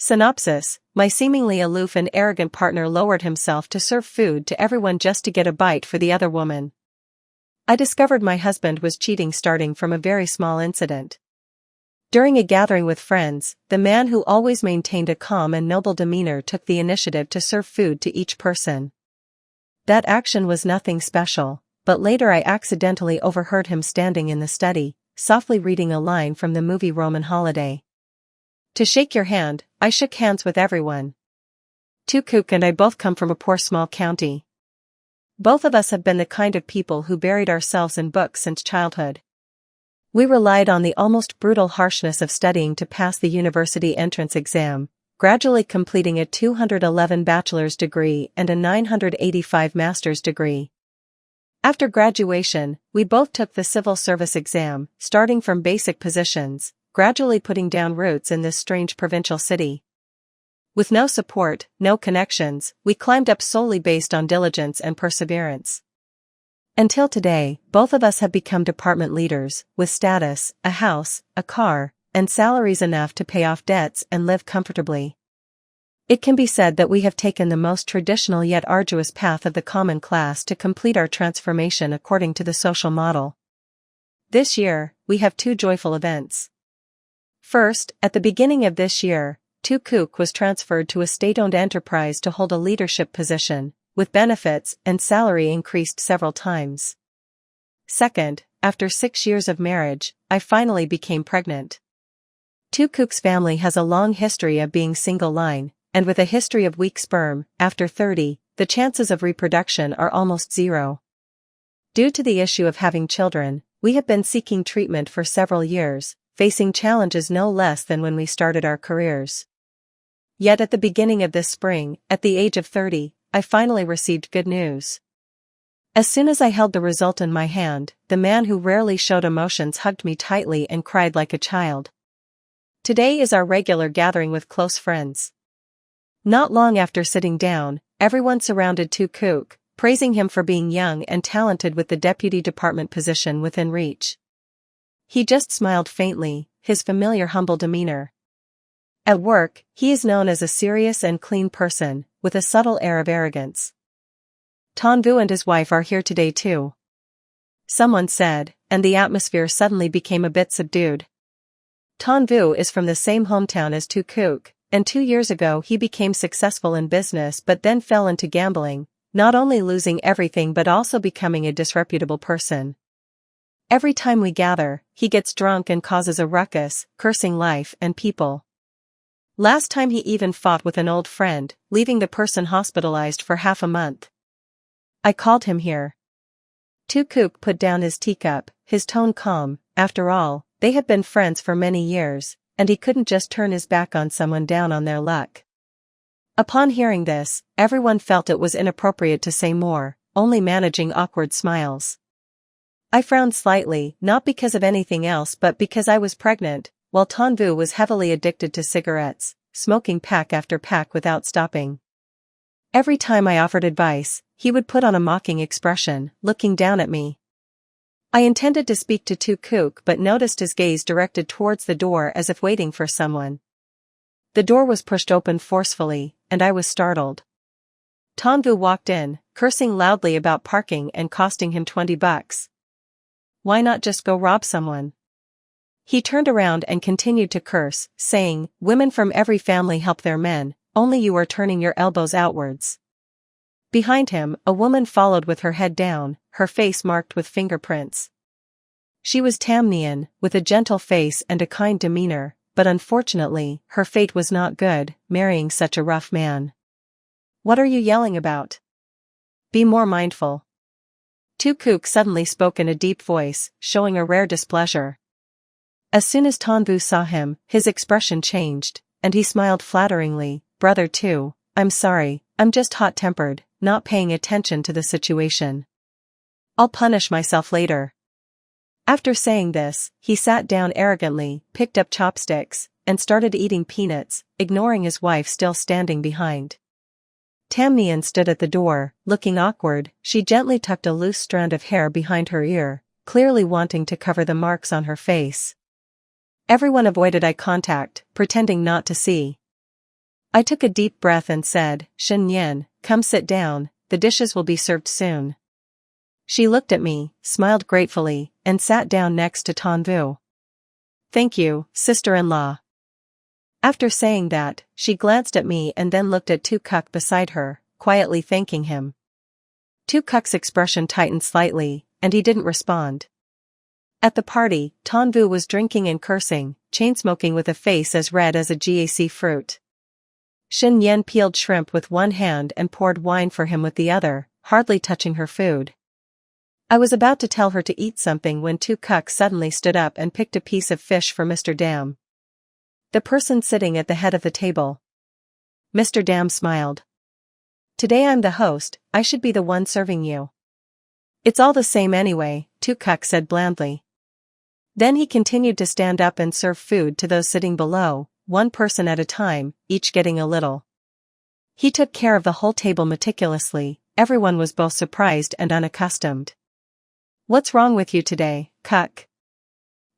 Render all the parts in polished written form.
Synopsis: my seemingly aloof and arrogant partner lowered himself to serve food to everyone just to get a bite for the other woman. I discovered my husband was cheating starting from a very small incident. During a gathering with friends, the man who always maintained a calm and noble demeanor took the initiative to serve food to each person. That action was nothing special, but later I accidentally overheard him standing in the study, softly reading a line from the movie Roman Holiday. To shake your hand, I shook hands with everyone. Tukuk and I both come from a poor small county. Both of us have been the kind of people who buried ourselves in books since childhood. We relied on the almost brutal harshness of studying to pass the university entrance exam, gradually completing a 211 bachelor's degree and a 985 master's degree. After graduation, we both took the civil service exam, starting from basic positions, gradually putting down roots in this strange provincial city. With no support, no connections, we climbed up solely based on diligence and perseverance. Until today, both of us have become department leaders, with status, a house, a car, and salaries enough to pay off debts and live comfortably. It can be said that we have taken the most traditional yet arduous path of the common class to complete our transformation according to the social model. This year, we have two joyful events. First, at the beginning of this year, Tukuk was transferred to a state-owned enterprise to hold a leadership position, with benefits and salary increased several times. Second, after 6 years of marriage, I finally became pregnant. Tukuk's family has a long history of being single-line, and with a history of weak sperm, after 30, the chances of reproduction are almost zero. Due to the issue of having children, we have been seeking treatment for several years, facing challenges no less than when we started our careers. Yet at the beginning of this spring, at the age of 30, I finally received good news. As soon as I held the result in my hand, the man who rarely showed emotions hugged me tightly and cried like a child. Today is our regular gathering with close friends. Not long after sitting down, everyone surrounded Tukuk, praising him for being young and talented with the deputy department position within reach. He just smiled faintly, his familiar humble demeanor. At work, he is known as a serious and clean person, with a subtle air of arrogance. Tanvu and his wife are here today too, someone said, and the atmosphere suddenly became a bit subdued. Tanvu is from the same hometown as Tukuk, and 2 years ago he became successful in business but then fell into gambling, not only losing everything but also becoming a disreputable person. Every time we gather, he gets drunk and causes a ruckus, cursing life and people. Last time he even fought with an old friend, leaving the person hospitalized for half a month. I called him here. Tukuk put down his teacup, his tone calm. After all, they had been friends for many years, and he couldn't just turn his back on someone down on their luck. Upon hearing this, everyone felt it was inappropriate to say more, only managing awkward smiles. I frowned slightly, not because of anything else but because I was pregnant, while Tanvu was heavily addicted to cigarettes, smoking pack after pack without stopping. Every time I offered advice, he would put on a mocking expression, looking down at me. I intended to speak to Tukuk but noticed his gaze directed towards the door as if waiting for someone. The door was pushed open forcefully, and I was startled. Tanvu walked in, cursing loudly about parking and costing him $20. Why not just go rob someone? He turned around and continued to curse, saying, "Women from every family help their men, only you are turning your elbows outwards." Behind him, a woman followed with her head down, her face marked with fingerprints. She was Tamnian, with a gentle face and a kind demeanor, but unfortunately, her fate was not good, marrying such a rough man. "What are you yelling about? Be more mindful." Tukuk suddenly spoke in a deep voice, showing a rare displeasure. As soon as Tanvu saw him, his expression changed, and he smiled flatteringly. "Brother too, I'm sorry, I'm just hot-tempered, not paying attention to the situation. I'll punish myself later." After saying this, he sat down arrogantly, picked up chopsticks, and started eating peanuts, ignoring his wife still standing behind. Tamnian stood at the door, looking awkward. She gently tucked a loose strand of hair behind her ear, clearly wanting to cover the marks on her face. Everyone avoided eye contact, pretending not to see. I took a deep breath and said, Shen Yan, come sit down, the dishes will be served soon. She looked at me, smiled gratefully, and sat down next to Tanvu. Thank you, sister-in-law. After saying that, she glanced at me and then looked at Tukuk beside her, quietly thanking him. Tukuk's expression tightened slightly, and he didn't respond. At the party, Tanvu was drinking and cursing, chain-smoking with a face as red as a GAC fruit. Shen Yan peeled shrimp with one hand and poured wine for him with the other, hardly touching her food. I was about to tell her to eat something when Tukuk suddenly stood up and picked a piece of fish for Mr. Dam. The person sitting at the head of the table. Mr. Dam smiled. Today I'm the host, I should be the one serving you. It's all the same anyway, Tukuk said blandly. Then he continued to stand up and serve food to those sitting below, one person at a time, each getting a little. He took care of the whole table meticulously, everyone was both surprised and unaccustomed. What's wrong with you today, Kuk?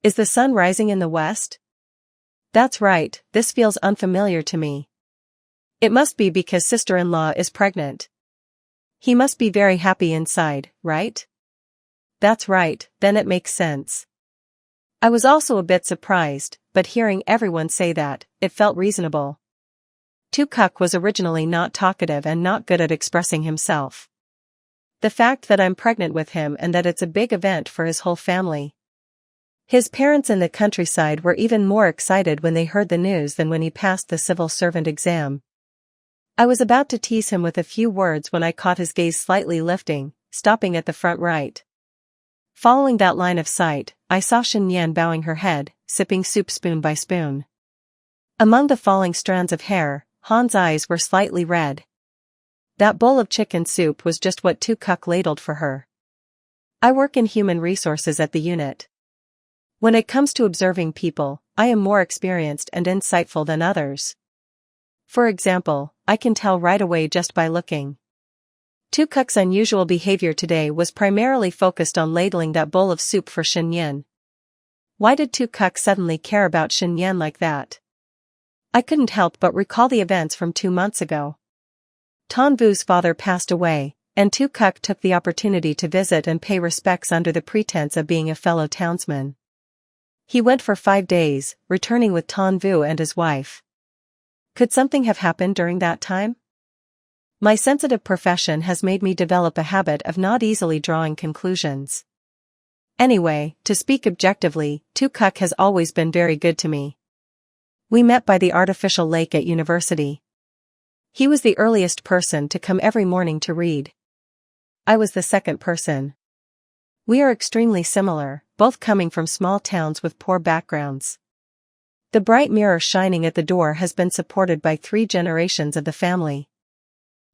Is the sun rising in the west? That's right, this feels unfamiliar to me. It must be because sister-in-law is pregnant. He must be very happy inside, right? That's right, then it makes sense. I was also a bit surprised, but hearing everyone say that, it felt reasonable. Tukuk was originally not talkative and not good at expressing himself. The fact that I'm pregnant with him and that it's a big event for his whole family. His parents in the countryside were even more excited when they heard the news than when he passed the civil servant exam. I was about to tease him with a few words when I caught his gaze slightly lifting, stopping at the front right. Following that line of sight, I saw Shen Yan bowing her head, sipping soup spoon by spoon. Among the falling strands of hair, Han's eyes were slightly red. That bowl of chicken soup was just what Tukuk ladled for her. I work in human resources at the unit. When it comes to observing people, I am more experienced and insightful than others. For example, I can tell right away just by looking. Tukuk's unusual behavior today was primarily focused on ladling that bowl of soup for Shen Yan. Why did Tukuk suddenly care about Shen Yan like that? I couldn't help but recall the events from 2 months ago. Tanvu's father passed away, and Tukuk took the opportunity to visit and pay respects under the pretense of being a fellow townsman. He went for 5 days, returning with Tanvu and his wife. Could something have happened during that time? My sensitive profession has made me develop a habit of not easily drawing conclusions. Anyway, to speak objectively, Tukuk has always been very good to me. We met by the artificial lake at university. He was the earliest person to come every morning to read. I was the second person. We are extremely similar, both coming from small towns with poor backgrounds. The bright mirror shining at the door has been supported by 3 generations of the family.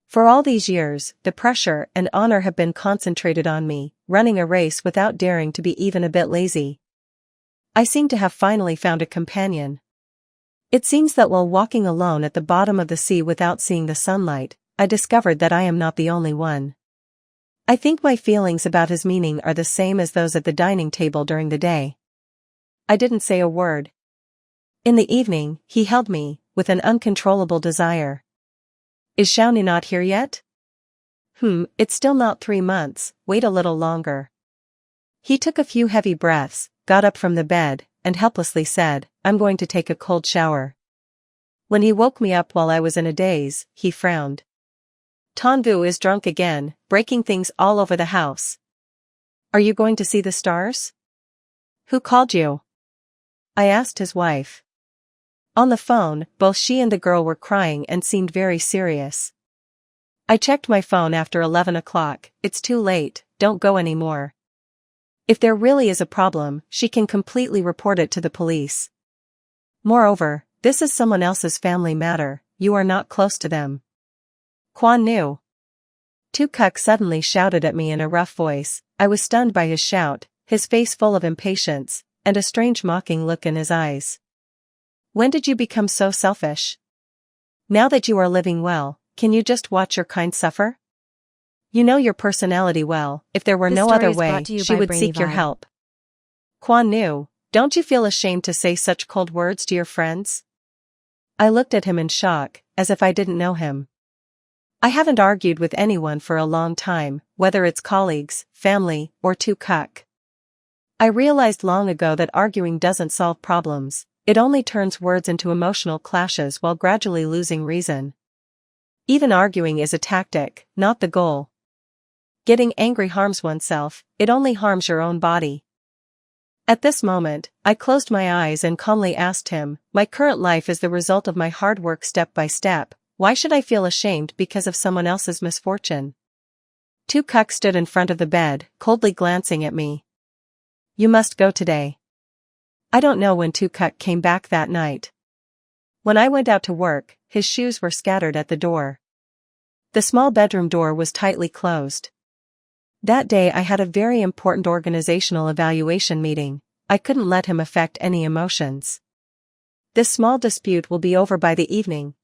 For all these years, the pressure and honor have been concentrated on me, running a race without daring to be even a bit lazy. I seem to have finally found a companion. It seems that while walking alone at the bottom of the sea without seeing the sunlight, I discovered that I am not the only one. I think my feelings about his meaning are the same as those at the dining table during the day. I didn't say a word. In the evening, he held me, with an uncontrollable desire. Is Shawnee not here yet? It's still not 3 months, wait a little longer. He took a few heavy breaths, got up from the bed, and helplessly said, I'm going to take a cold shower. When he woke me up while I was in a daze, he frowned. Tanvu is drunk again, breaking things all over the house. Are you going to see the stars? Who called you? I asked his wife. On the phone, both she and the girl were crying and seemed very serious. I checked my phone after 11 o'clock, it's too late, don't go anymore. If there really is a problem, she can completely report it to the police. Moreover, this is someone else's family matter, you are not close to them. Quan knew. Tukuk suddenly shouted at me in a rough voice. I was stunned by his shout, his face full of impatience, and a strange mocking look in his eyes. When did you become so selfish? Now that you are living well, can you just watch your kind suffer? You know your personality well, if there were no other way, she would seek your help. Quan knew, don't you feel ashamed to say such cold words to your friends? I looked at him in shock, as if I didn't know him. I haven't argued with anyone for a long time, whether it's colleagues, family, or Tukuk. I realized long ago that arguing doesn't solve problems, it only turns words into emotional clashes while gradually losing reason. Even arguing is a tactic, not the goal. Getting angry harms oneself, it only harms your own body. At this moment, I closed my eyes and calmly asked him, my current life is the result of my hard work step by step, why should I feel ashamed because of someone else's misfortune? Tukuk stood in front of the bed, coldly glancing at me. You must go today. I don't know when Tukuk came back that night. When I went out to work, his shoes were scattered at the door. The small bedroom door was tightly closed. That day I had a very important organizational evaluation meeting. I couldn't let him affect any emotions. This small dispute will be over by the evening.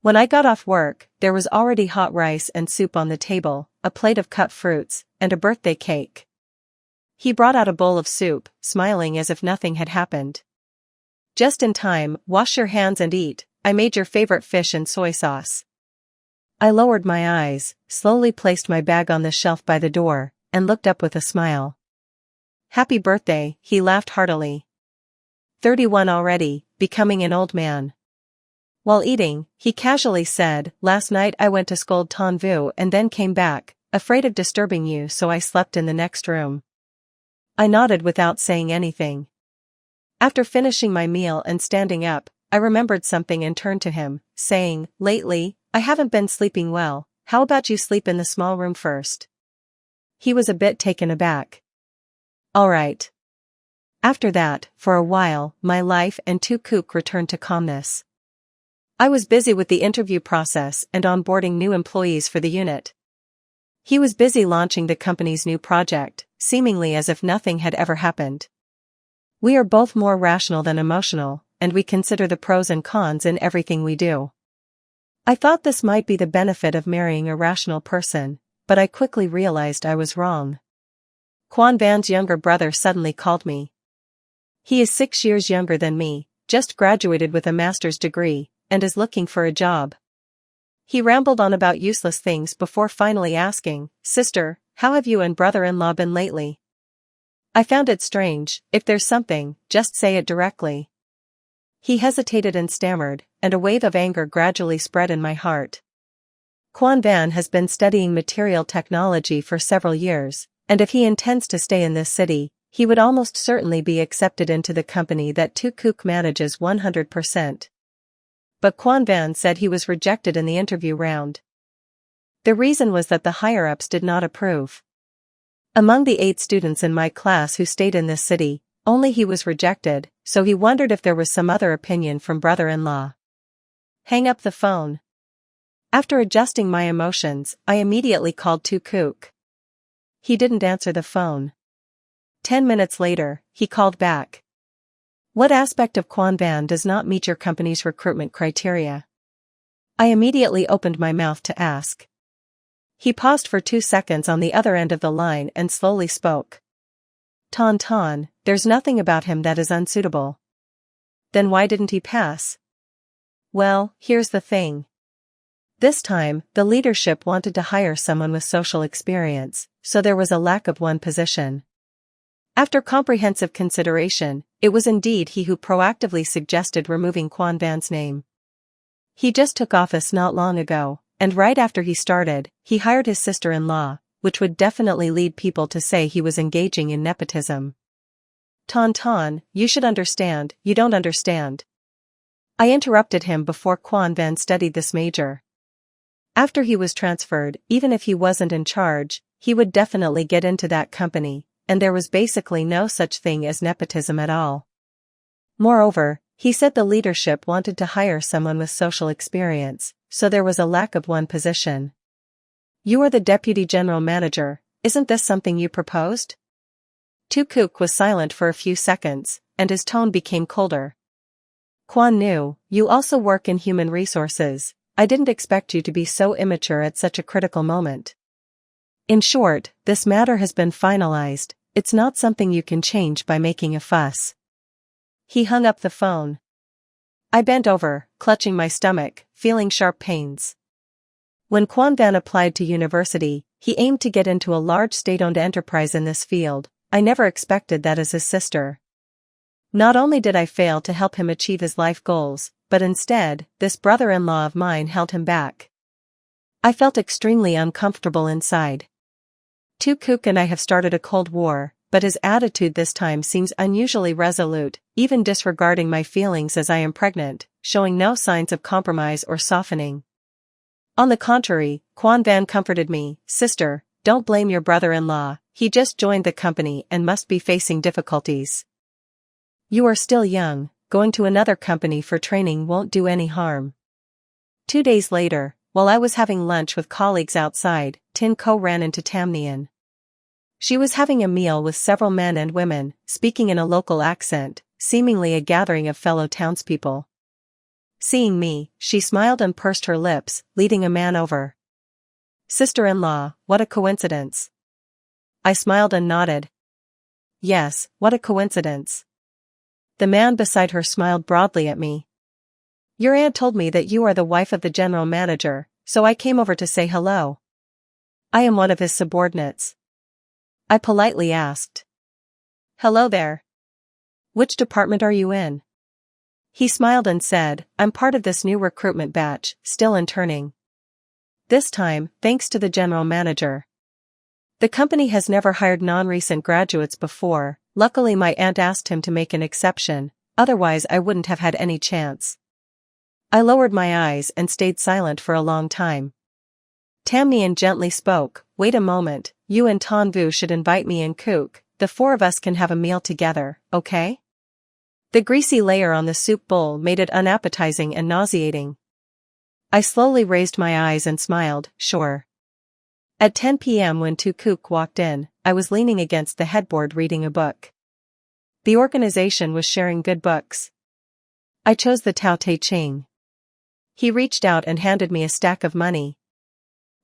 When I got off work, there was already hot rice and soup on the table, a plate of cut fruits, and a birthday cake. He brought out a bowl of soup, smiling as if nothing had happened. Just in time, wash your hands and eat, I made your favorite fish and soy sauce. I lowered my eyes, slowly placed my bag on the shelf by the door, and looked up with a smile. Happy birthday, he laughed heartily. 31 already, becoming an old man. While eating, he casually said, last night I went to scold Tanvu and then came back, afraid of disturbing you, so I slept in the next room. I nodded without saying anything. After finishing my meal and standing up, I remembered something and turned to him, saying, lately, I haven't been sleeping well, how about you sleep in the small room first? He was a bit taken aback. All right. After that, for a while, my life and Tukuk returned to calmness. I was busy with the interview process and onboarding new employees for the unit. He was busy launching the company's new project, seemingly as if nothing had ever happened. We are both more rational than emotional, and we consider the pros and cons in everything we do. I thought this might be the benefit of marrying a rational person, but I quickly realized I was wrong. Quan Van's younger brother suddenly called me. He is 6 years younger than me, just graduated with a master's degree, and is looking for a job. He rambled on about useless things before finally asking, Sister, how have you and brother-in-law been lately? I found it strange, if there's something, just say it directly. He hesitated and stammered, and a wave of anger gradually spread in my heart. Quan Van has been studying material technology for several years, and if he intends to stay in this city, he would almost certainly be accepted into the company that Tukuk manages 100%. But Quan Van said he was rejected in the interview round. The reason was that the higher-ups did not approve. Among the 8 students in my class who stayed in this city, only he was rejected, so he wondered if there was some other opinion from brother-in-law. Hang up the phone. After adjusting my emotions, I immediately called Tukuk. He didn't answer the phone. 10 minutes later, he called back. What aspect of Quan Van does not meet your company's recruitment criteria? I immediately opened my mouth to ask. He paused for 2 seconds on the other end of the line and slowly spoke. Ton, there's nothing about him that is unsuitable. Then why didn't he pass? Well, here's the thing. This time, the leadership wanted to hire someone with social experience, so there was a lack of one position. After comprehensive consideration, it was indeed he who proactively suggested removing Quan Van's name. He just took office not long ago, and right after he started, he hired his sister-in-law, which would definitely lead people to say he was engaging in nepotism. Ton, you should understand, you don't understand. I interrupted him before Quan Van studied this major. After he was transferred, even if he wasn't in charge, he would definitely get into that company, and there was basically no such thing as nepotism at all. Moreover, he said the leadership wanted to hire someone with social experience, so there was a lack of one position. You are the deputy general manager, isn't this something you proposed? Tukuk was silent for a few seconds, and his tone became colder. Quan Nu, you also work in human resources, I didn't expect you to be so immature at such a critical moment. In short, this matter has been finalized, it's not something you can change by making a fuss. He hung up the phone. I bent over, clutching my stomach, feeling sharp pains. When Quan Van applied to university, he aimed to get into a large state-owned enterprise in this field. I never expected that as his sister. Not only did I fail to help him achieve his life goals, but instead, this brother-in-law of mine held him back. I felt extremely uncomfortable inside. Kook and I have started a cold war, but his attitude this time seems unusually resolute, even disregarding my feelings as I am pregnant, showing no signs of compromise or softening. On the contrary, Quan Van comforted me, "Sister, don't blame your brother-in-law, he just joined the company and must be facing difficulties. You are still young, going to another company for training won't do any harm." 2 days later, while I was having lunch with colleagues outside, Tin Ko ran into Tamnian. She was having a meal with several men and women, speaking in a local accent, seemingly a gathering of fellow townspeople. Seeing me, she smiled and pursed her lips, leading a man over. "Sister-in-law, what a coincidence." I smiled and nodded. "Yes, what a coincidence." The man beside her smiled broadly at me. "Your aunt told me that you are the wife of the general manager, so I came over to say hello." "I am one of his subordinates." I politely asked. "Hello there. Which department are you in?" He smiled and said, "I'm part of this new recruitment batch, still interning. This time, thanks to the general manager. The company has never hired non-recent graduates before. Luckily my aunt asked him to make an exception, otherwise I wouldn't have had any chance." I lowered my eyes and stayed silent for a long time. Tamnian gently spoke, "Wait a moment, you and Tanvu should invite me and Kook, the 4 of us can have a meal together, okay?" The greasy layer on the soup bowl made it unappetizing and nauseating. I slowly raised my eyes and smiled, "Sure." At 10 p.m. when Kook walked in, I was leaning against the headboard reading a book. The organization was sharing good books. I chose the Tao Te Ching. He reached out and handed me a stack of money.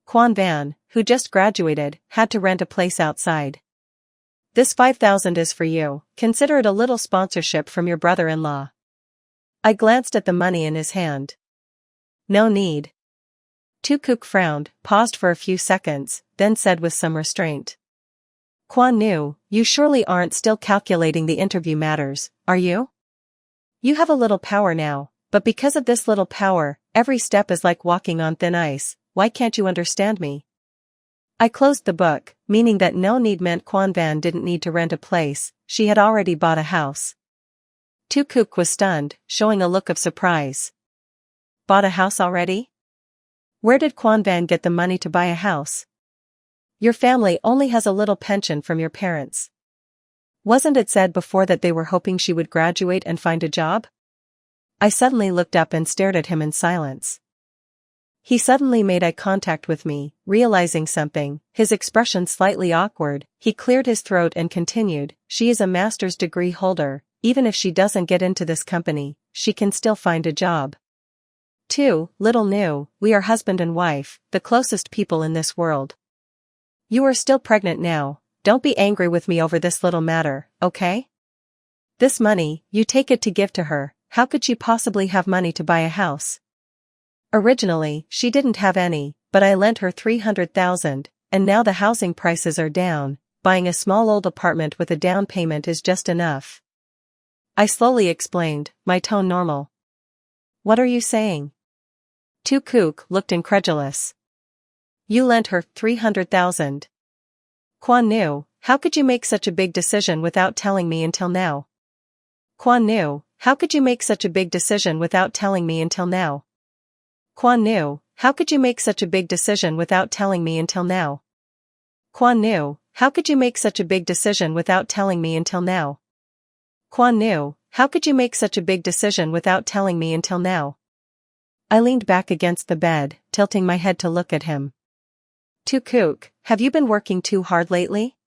Quan Van, who just graduated, had to rent a place outside. "This 5,000 is for you, consider it a little sponsorship from your brother-in-law." I glanced at the money in his hand. "No need." Kook frowned, paused for a few seconds, then said with some restraint. "Quan Nu, you surely aren't still calculating the interview matters, are you? You have a little power now, but because of this little power, every step is like walking on thin ice. Why can't you understand me?" I closed the book, meaning that no need meant Quan Van didn't need to rent a place, she had already bought a house. Kook was stunned, showing a look of surprise. "Bought a house already? Where did Quan Van get the money to buy a house? Your family only has a little pension from your parents. Wasn't it said before that they were hoping she would graduate and find a job?" I suddenly looked up and stared at him in silence. He suddenly made eye contact with me, realizing something, his expression slightly awkward. He cleared his throat and continued, "She is a master's degree holder, even if she doesn't get into this company, she can still find a job. 2, little Nu, we are husband and wife, the closest people in this world. You are still pregnant now, don't be angry with me over this little matter, okay? This money, you take it to give to her, how could she possibly have money to buy a house? Originally, she didn't have any, but I lent her 300,000, and now the housing prices are down, buying a small old apartment with a down payment is just enough." I slowly explained, my tone normal. "What are you saying?" Kook looked incredulous. "You lent her 300,000. Quan Nu, how could you make such a big decision without telling me until now? Quan Nu, how could you make such a big decision without telling me until now? Quan Nu, how could you make such a big decision without telling me until now? Quan Nu, how could you make such a big decision without telling me until now? Quan Nu, how could you make such a big decision without telling me until now?" I leaned back against the bed, tilting my head to look at him. "Kook, have you been working too hard lately?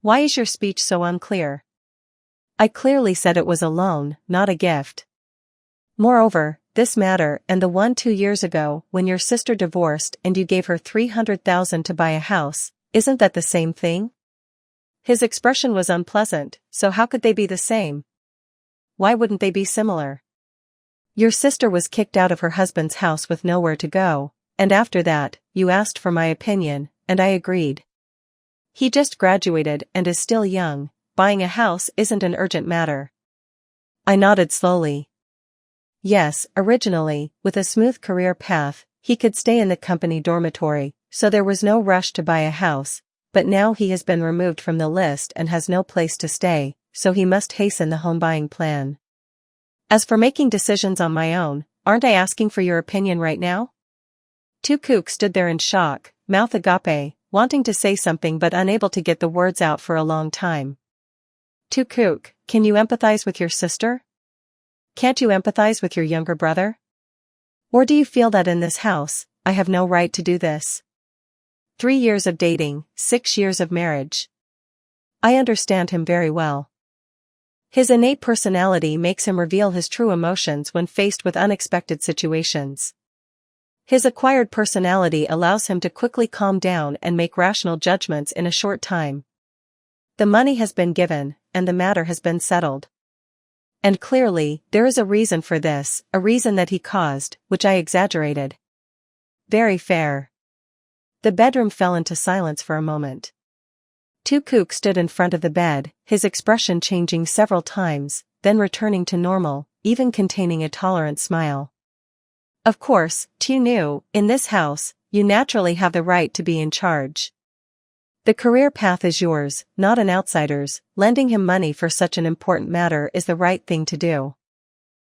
Why is your speech so unclear?" I clearly said it was a loan, not a gift. Moreover, this matter and the one 2 years ago when your sister divorced and you gave her 300,000 to buy a house, isn't that the same thing? His expression was unpleasant, so how could they be the same? Why wouldn't they be similar? Your sister was kicked out of her husband's house with nowhere to go, and after that, you asked for my opinion, and I agreed. He just graduated and is still young, buying a house isn't an urgent matter. I nodded slowly. Yes, originally, with a smooth career path, he could stay in the company dormitory, so there was no rush to buy a house, but now he has been removed from the list and has no place to stay, so he must hasten the home buying plan. As for making decisions on my own, aren't I asking for your opinion right now? Tukuk stood there in shock, mouth agape, wanting to say something but unable to get the words out for a long time. Tukuk, can you empathize with your sister? Can't you empathize with your younger brother? Or do you feel that in this house, I have no right to do this? 3 years of dating, 6 years of marriage. I understand him very well. His innate personality makes him reveal his true emotions when faced with unexpected situations. His acquired personality allows him to quickly calm down and make rational judgments in a short time. The money has been given, and the matter has been settled. And clearly, there is a reason for this, a reason that he caused, which I exaggerated. Very fair. The bedroom fell into silence for a moment. Tukuk stood in front of the bed, his expression changing several times, then returning to normal, even containing a tolerant smile. Of course, Tu knew, in this house, you naturally have the right to be in charge. The career path is yours, not an outsider's. Lending him money for such an important matter is the right thing to do.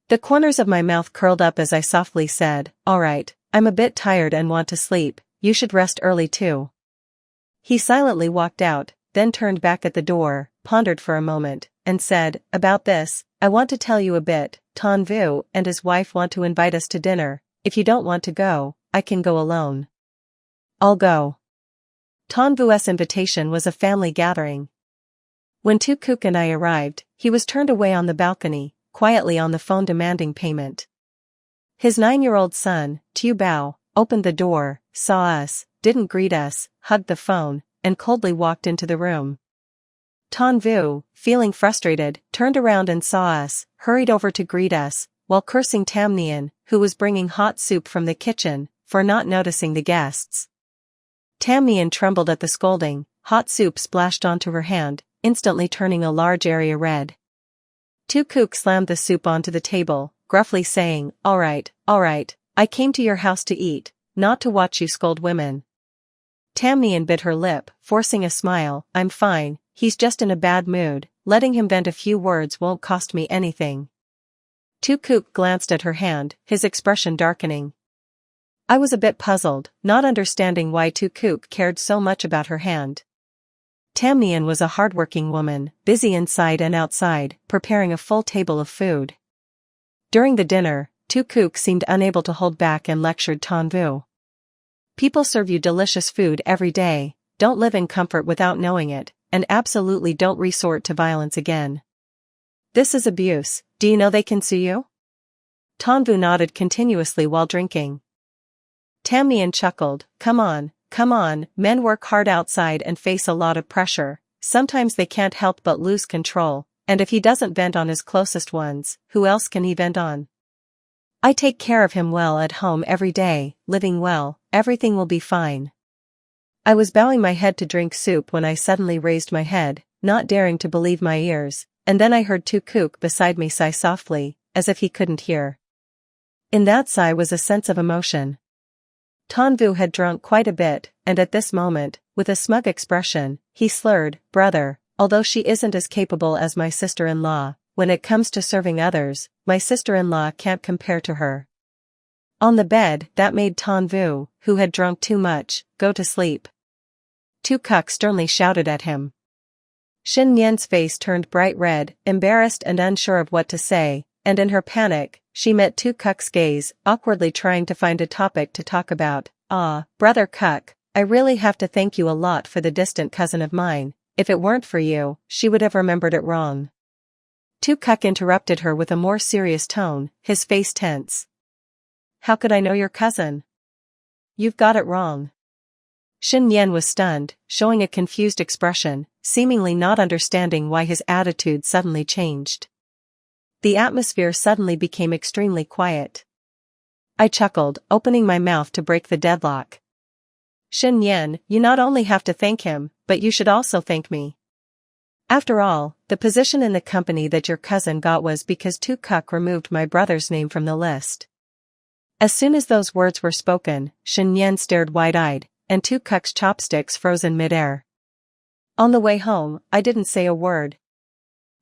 The corners of my mouth curled up as I softly said, "All right, I'm a bit tired and want to sleep, you should rest early too." He silently walked out, then turned back at the door, pondered for a moment, and said, "About this, I want to tell you a bit. Ton Vu and his wife want to invite us to dinner. If you don't want to go, I can go alone." "I'll go." Ton Vu's invitation was a family gathering. When Tukuk and I arrived, he was turned away on the balcony, quietly on the phone demanding payment. His 9-year-old son, Tu Bao, opened the door, saw us, didn't greet us, hugged the phone, and coldly walked into the room. Ton Vu, feeling frustrated, turned around and saw us, hurried over to greet us, while cursing Tam Nien, who was bringing hot soup from the kitchen, for not noticing the guests. Tam Nien trembled at the scolding, hot soup splashed onto her hand, instantly turning a large area red. Tukuk slammed the soup onto the table, gruffly saying, all right, I came to your house to eat, not to watch you scold women." Tam Nien bit her lip, forcing a smile. "I'm fine, he's just in a bad mood, letting him vent a few words won't cost me anything." Tukuk glanced at her hand, his expression darkening. I was a bit puzzled, not understanding why Tukuk cared so much about her hand. Tam Nien was a hardworking woman, busy inside and outside, preparing a full table of food. During the dinner, Tukuk seemed unable to hold back and lectured Ton Vu. "People serve you delicious food every day, don't live in comfort without knowing it, and absolutely don't resort to violence again. This is abuse. Do you know they can sue you?" Ton Vu nodded continuously while drinking. Tam Nien chuckled, come on, men work hard outside and face a lot of pressure, sometimes they can't help but lose control, and if he doesn't vent on his closest ones, who else can he vent on? I take care of him well at home every day, living well, everything will be fine." I was bowing my head to drink soup when I suddenly raised my head, not daring to believe my ears, and then I heard Tukuk beside me sigh softly, as if he couldn't hear. In that sigh was a sense of emotion. Ton Vu had drunk quite a bit, and at this moment, with a smug expression, he slurred, "Brother, although she isn't as capable as my sister-in-law, when it comes to serving others, my sister-in-law can't compare to her." On the bed, that made Ton Vu, who had drunk too much, go to sleep. Tukuk sternly shouted at him. Xin Nian's face turned bright red, embarrassed and unsure of what to say, and in her panic, she met Tukuk's gaze, awkwardly trying to find a topic to talk about. "Ah, Brother Kuk, I really have to thank you a lot for the distant cousin of mine. If it weren't for you, she would have remembered it wrong." Tukuk interrupted her with a more serious tone, his face tense. "How could I know your cousin? You've got it wrong." Xin Nian was stunned, showing a confused expression, seemingly not understanding why his attitude suddenly changed. The atmosphere suddenly became extremely quiet. I chuckled, opening my mouth to break the deadlock. Shen Yan, you not only have to thank him, but you should also thank me. After all, the position in the company that your cousin got was because Tu Kuk removed my brother's name from the list. As soon as those words were spoken, Shen Yan stared wide-eyed, and Tu Kuk's chopsticks froze in midair. On the way home, I didn't say a word.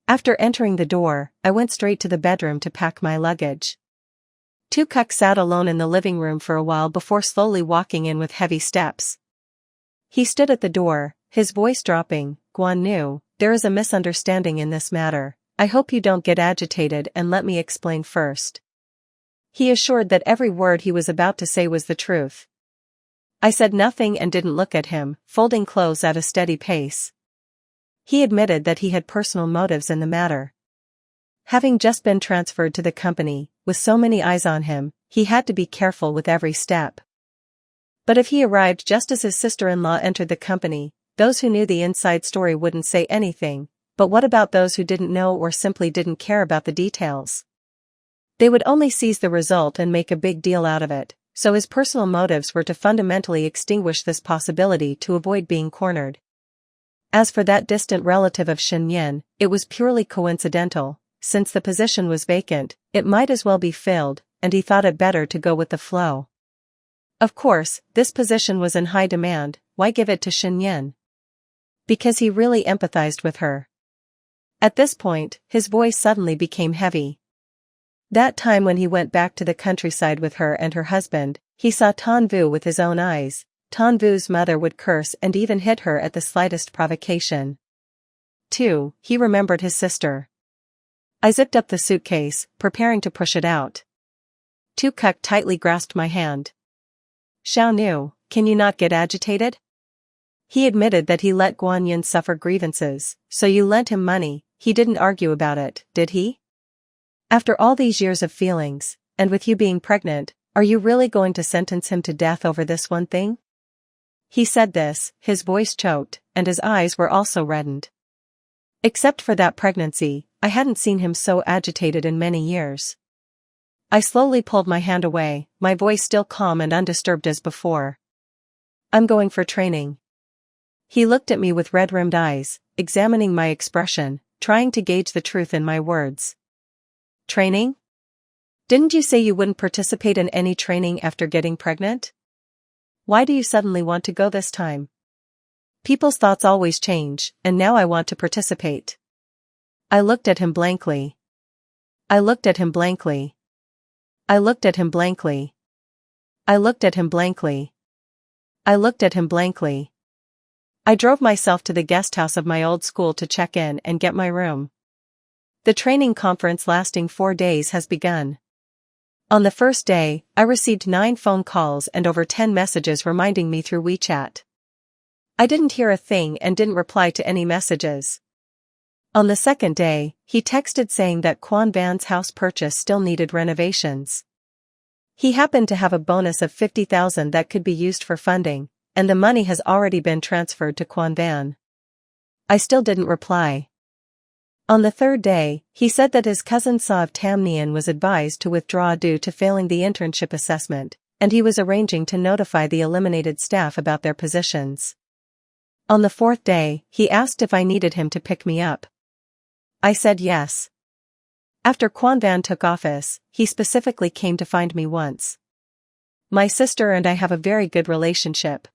After entering the door, I went straight to the bedroom to pack my luggage. Tu Kuk sat alone in the living room for a while before slowly walking in with heavy steps. He stood at the door, his voice dropping. Guan Nu, there is a misunderstanding in this matter. I hope you don't get agitated and let me explain first. He assured that every word he was about to say was the truth. I said nothing and didn't look at him, folding clothes at a steady pace. He admitted that he had personal motives in the matter. Having just been transferred to the company, with so many eyes on him, he had to be careful with every step. But if he arrived just as his sister-in-law entered the company, those who knew the inside story wouldn't say anything, but what about those who didn't know or simply didn't care about the details? They would only seize the result and make a big deal out of it, so his personal motives were to fundamentally extinguish this possibility to avoid being cornered. As for that distant relative of Shen Yan, it was purely coincidental. Since the position was vacant, it might as well be filled, and he thought it better to go with the flow. Of course, this position was in high demand. Why give it to Shen Yan? Because he really empathized with her. At this point, his voice suddenly became heavy. That time when he went back to the countryside with her and her husband, he saw Tan Vu with his own eyes. Tan Vu's mother would curse and even hit her at the slightest provocation. 2. He remembered his sister. I zipped up the suitcase, preparing to push it out. Tu Kuk tightly grasped my hand. Xiao Nu, can you not get agitated? He admitted that he let Guan Yin suffer grievances, so you lent him money. He didn't argue about it, did he? After all these years of feelings, and with you being pregnant, are you really going to sentence him to death over this one thing? He said this, his voice choked, and his eyes were also reddened. Except for that pregnancy, I hadn't seen him so agitated in many years. I slowly pulled my hand away, my voice still calm and undisturbed as before. I'm going for training. He looked at me with red-rimmed eyes, examining my expression, trying to gauge the truth in my words. Training? Didn't you say you wouldn't participate in any training after getting pregnant? Why do you suddenly want to go this time? People's thoughts always change, and now I want to participate. I looked at him blankly. I looked at him blankly. I looked at him blankly. I looked at him blankly. I looked at him blankly. I drove myself to the guest house of my old school to check in and get my room. The training conference lasting 4 days has begun. On the first day, I received 9 phone calls and over 10 messages reminding me through WeChat. I didn't hear a thing and didn't reply to any messages. On the second day, he texted saying that Quan Van's house purchase still needed renovations. He happened to have a bonus of 50,000 that could be used for funding, and the money has already been transferred to Quan Van. I still didn't reply. On the third day, he said that his cousin Sa of Tam Nian was advised to withdraw due to failing the internship assessment, and he was arranging to notify the eliminated staff about their positions. On the fourth day, he asked if I needed him to pick me up. I said yes. After Quan Van took office, he specifically came to find me once. My sister and I have a very good relationship.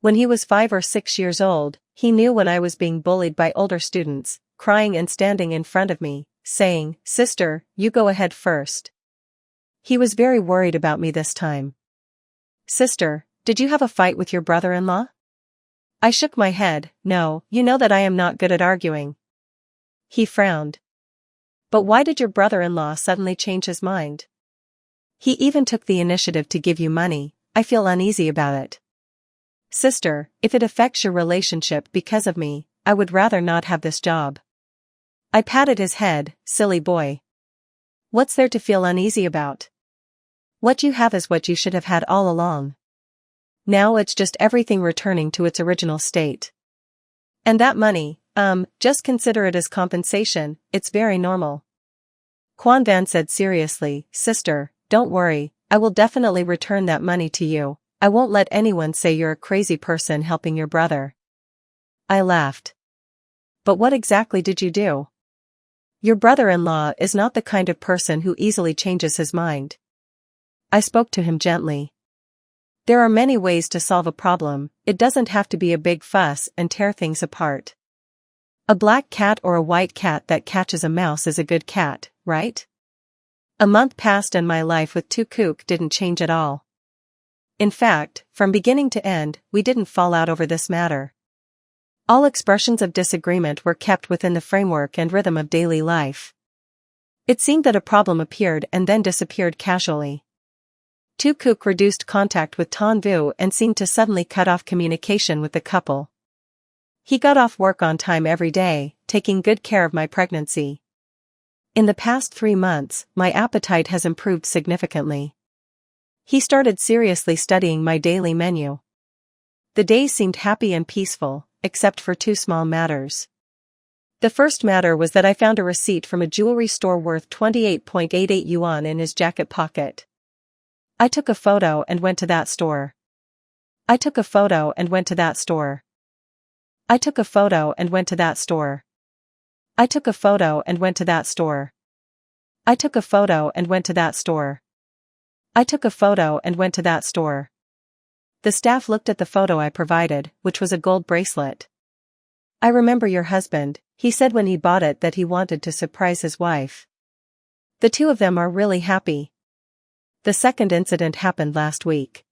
When he was 5 or 6 years old, he knew when I was being bullied by older students, crying and standing in front of me, saying, "Sister, you go ahead first." He was very worried about me this time. "Sister, did you have a fight with your brother-in-law?" I shook my head. "No, you know that I am not good at arguing." He frowned. "But why did your brother-in-law suddenly change his mind? He even took the initiative to give you money. I feel uneasy about it." "Sister, if it affects your relationship because of me, I would rather not have this job." I patted his head. "Silly boy. What's there to feel uneasy about? What you have is what you should have had all along. Now it's just everything returning to its original state. And that money, just consider it as compensation. It's very normal." Quan Van said seriously, "Sister, don't worry, I will definitely return that money to you. I won't let anyone say you're a crazy person helping your brother." I laughed. "But what exactly did you do? Your brother-in-law is not the kind of person who easily changes his mind." I spoke to him gently. "There are many ways to solve a problem, it doesn't have to be a big fuss and tear things apart. A black cat or a white cat that catches a mouse is a good cat, right?" A month passed and my life with Tukuk didn't change at all. In fact, from beginning to end, we didn't fall out over this matter. All expressions of disagreement were kept within the framework and rhythm of daily life. It seemed that a problem appeared and then disappeared casually. Tukuk reduced contact with Tan Vu and seemed to suddenly cut off communication with the couple. He got off work on time every day, taking good care of my pregnancy. In the past 3 months, my appetite has improved significantly. He started seriously studying my daily menu. The days seemed happy and peaceful, except for 2 small matters. The first matter was that I found a receipt from a jewelry store worth 28.88 yuan in his jacket pocket. I took a photo and went to that store. I took a photo and went to that store. I took a photo and went to that store. I took a photo and went to that store. I took a photo and went to that store. I took a photo and went to that store. The staff looked at the photo I provided, which was a gold bracelet. "I remember your husband," he said when he bought it, that he wanted to surprise his wife. The two of them are really happy. The second incident happened last week.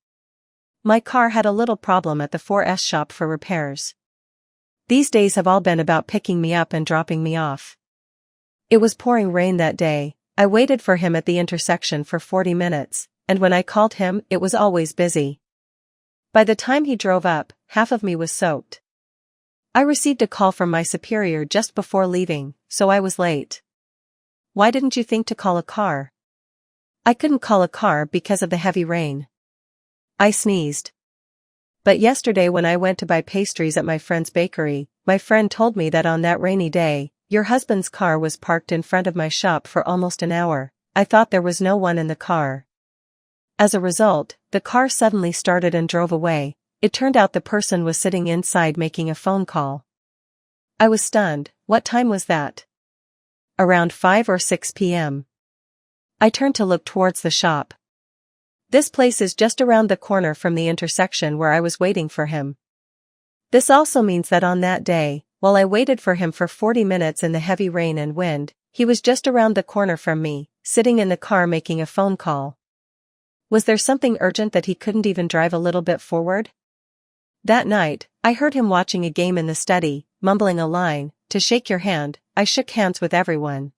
My car had a little problem at the 4S shop for repairs. These days have all been about picking me up and dropping me off. It was pouring rain that day. I waited for him at the intersection for 40 minutes, and when I called him, it was always busy. By the time he drove up, half of me was soaked. I received a call from my superior just before leaving, so I was late. "Why didn't you think to call a car?" "I couldn't call a car because of the heavy rain." I sneezed. "But yesterday when I went to buy pastries at my friend's bakery, my friend told me that on that rainy day, your husband's car was parked in front of my shop for almost an hour. I thought there was no one in the car. As a result, the car suddenly started and drove away. It turned out the person was sitting inside making a phone call." I was stunned. "What time was that?" "Around 5 or 6 p.m. I turned to look towards the shop. "This place is just around the corner from the intersection where I was waiting for him." This also means that on that day, while I waited for him for 40 minutes in the heavy rain and wind, he was just around the corner from me, sitting in the car making a phone call. Was there something urgent that he couldn't even drive a little bit forward? That night, I heard him watching a game in the study, mumbling a line, "To shake your hand." I shook hands with everyone.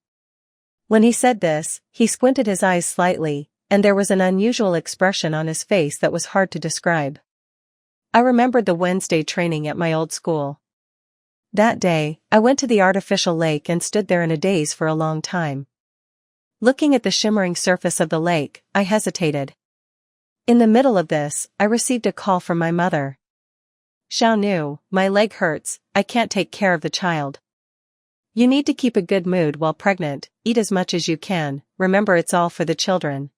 When he said this, he squinted his eyes slightly, and there was an unusual expression on his face that was hard to describe. I remembered the Wednesday training at my old school. That day, I went to the artificial lake and stood there in a daze for a long time. Looking at the shimmering surface of the lake, I hesitated. In the middle of this, I received a call from my mother. "Xiaonu, my leg hurts, I can't take care of the child. You need to keep a good mood while pregnant, eat as much as you can, remember it's all for the children."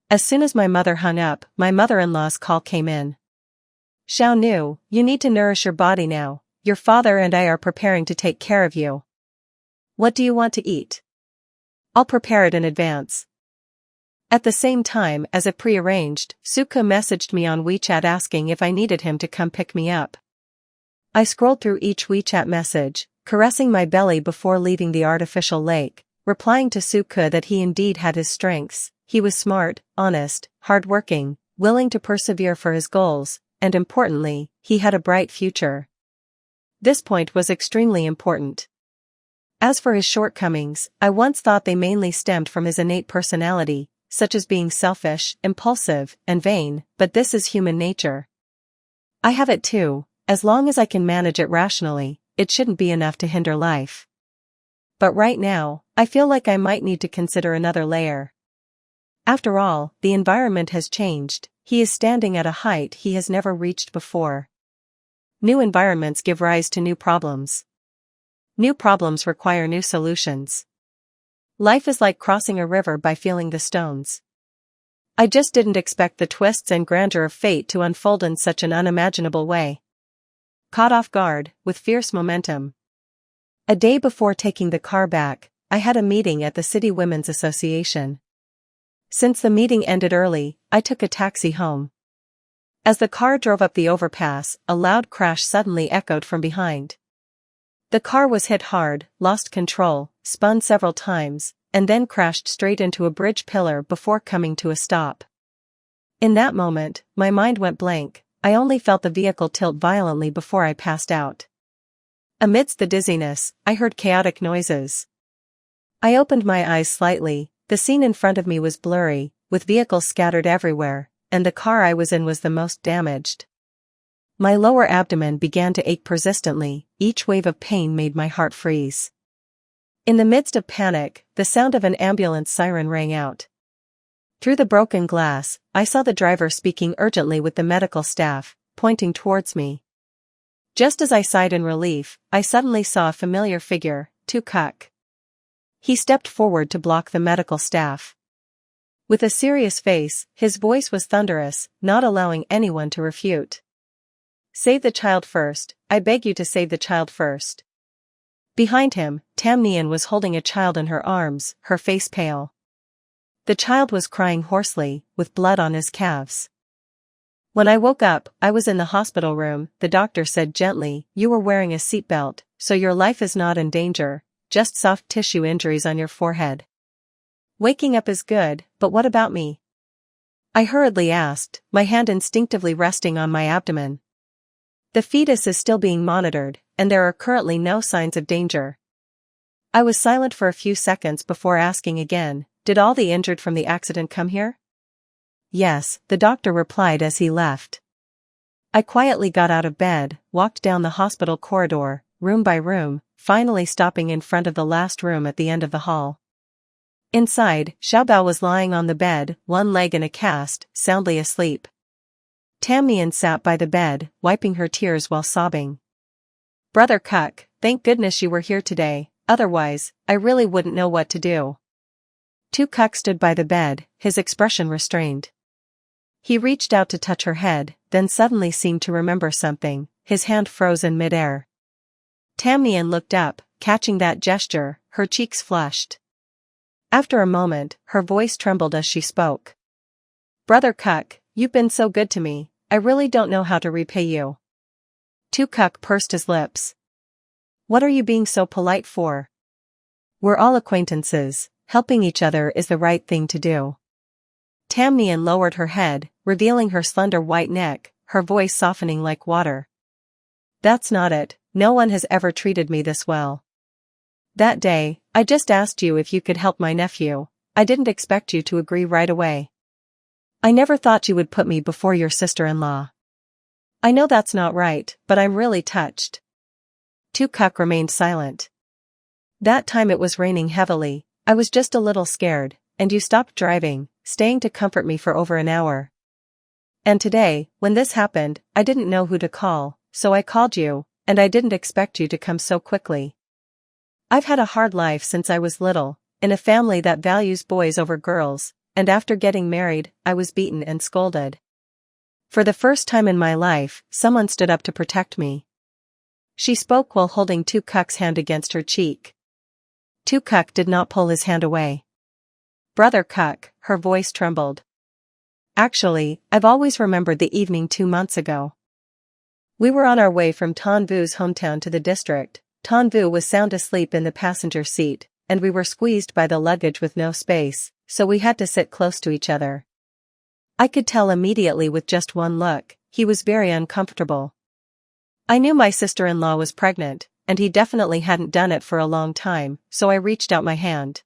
As soon as my mother hung up, my mother-in-law's call came in. "Xiaonu, you need to nourish your body now, your father and I are preparing to take care of you. What do you want to eat? I'll prepare it in advance." At the same time, as if prearranged, Suka messaged me on WeChat asking if I needed him to come pick me up. I scrolled through each WeChat message, caressing my belly before leaving the artificial lake, replying to Suka that he indeed had his strengths. He was smart, honest, hardworking, willing to persevere for his goals, and importantly, he had a bright future. This point was extremely important. As for his shortcomings, I once thought they mainly stemmed from his innate personality, such as being selfish, impulsive, and vain, but this is human nature. I have it too. As long as I can manage it rationally, it shouldn't be enough to hinder life. But right now, I feel like I might need to consider another layer. After all, the environment has changed. He is standing at a height he has never reached before. New environments give rise to new problems. New problems require new solutions. Life is like crossing a river by feeling the stones. I just didn't expect the twists and grandeur of fate to unfold in such an unimaginable way. Caught off guard, with fierce momentum. A day before taking the car back, I had a meeting at the City Women's Association. Since the meeting ended early, I took a taxi home. As the car drove up the overpass, a loud crash suddenly echoed from behind. The car was hit hard, lost control, spun several times, and then crashed straight into a bridge pillar before coming to a stop. In that moment, my mind went blank. I only felt the vehicle tilt violently before I passed out. Amidst the dizziness, I heard chaotic noises. I opened my eyes slightly. The scene in front of me was blurry, with vehicles scattered everywhere, and the car I was in was the most damaged. My lower abdomen began to ache persistently. Each wave of pain made my heart freeze. In the midst of panic, the sound of an ambulance siren rang out. Through the broken glass, I saw the driver speaking urgently with the medical staff, pointing towards me. Just as I sighed in relief, I suddenly saw a familiar figure, Tukuk. He stepped forward to block the medical staff. With a serious face, his voice was thunderous, not allowing anyone to refute. "Save the child first, I beg you to save the child first." Behind him, Tamnian was holding a child in her arms, her face pale. The child was crying hoarsely, with blood on his calves. When I woke up, I was in the hospital room. The doctor said gently, "You were wearing a seatbelt, so your life is not in danger, just soft tissue injuries on your forehead." Waking up is good, but what about me? I hurriedly asked, my hand instinctively resting on my abdomen. "The fetus is still being monitored, and there are currently no signs of danger." I was silent for a few seconds before asking again, "Did all the injured from the accident come here?" "Yes," the doctor replied as he left. I quietly got out of bed, walked down the hospital corridor, room by room, finally stopping in front of the last room at the end of the hall. Inside, Xiaobao was lying on the bed, one leg in a cast, soundly asleep. Tamnian sat by the bed, wiping her tears while sobbing. "Brother Kuk, thank goodness you were here today, otherwise, I really wouldn't know what to do." Tukuk stood by the bed, his expression restrained. He reached out to touch her head, then suddenly seemed to remember something. His hand froze in midair. Tamnian looked up, catching that gesture, her cheeks flushed. After a moment, her voice trembled as she spoke. "Brother Kuk, you've been so good to me, I really don't know how to repay you." Tukuk pursed his lips. "What are you being so polite for? We're all acquaintances, helping each other is the right thing to do." Tamnian lowered her head, revealing her slender white neck, her voice softening like water. "That's not it, no one has ever treated me this well. That day, I just asked you if you could help my nephew. I didn't expect you to agree right away. I never thought you would put me before your sister-in-law. I know that's not right, but I'm really touched." Tukuk remained silent. "That time it was raining heavily, I was just a little scared, and you stopped driving, staying to comfort me for over an hour. And today, when this happened, I didn't know who to call, so I called you, and I didn't expect you to come so quickly. I've had a hard life since I was little, in a family that values boys over girls, and after getting married, I was beaten and scolded. For the first time in my life, someone stood up to protect me." She spoke while holding Tukuk's hand against her cheek. Tukuk did not pull his hand away. "Brother Kuk," her voice trembled. "Actually, I've always remembered the evening 2 months ago. We were on our way from Tanvu's hometown to the district. Tanvu was sound asleep in the passenger seat, and we were squeezed by the luggage with no space, so we had to sit close to each other. I could tell immediately with just one look, he was very uncomfortable. I knew my sister-in-law was pregnant, and he definitely hadn't done it for a long time, so I reached out my hand.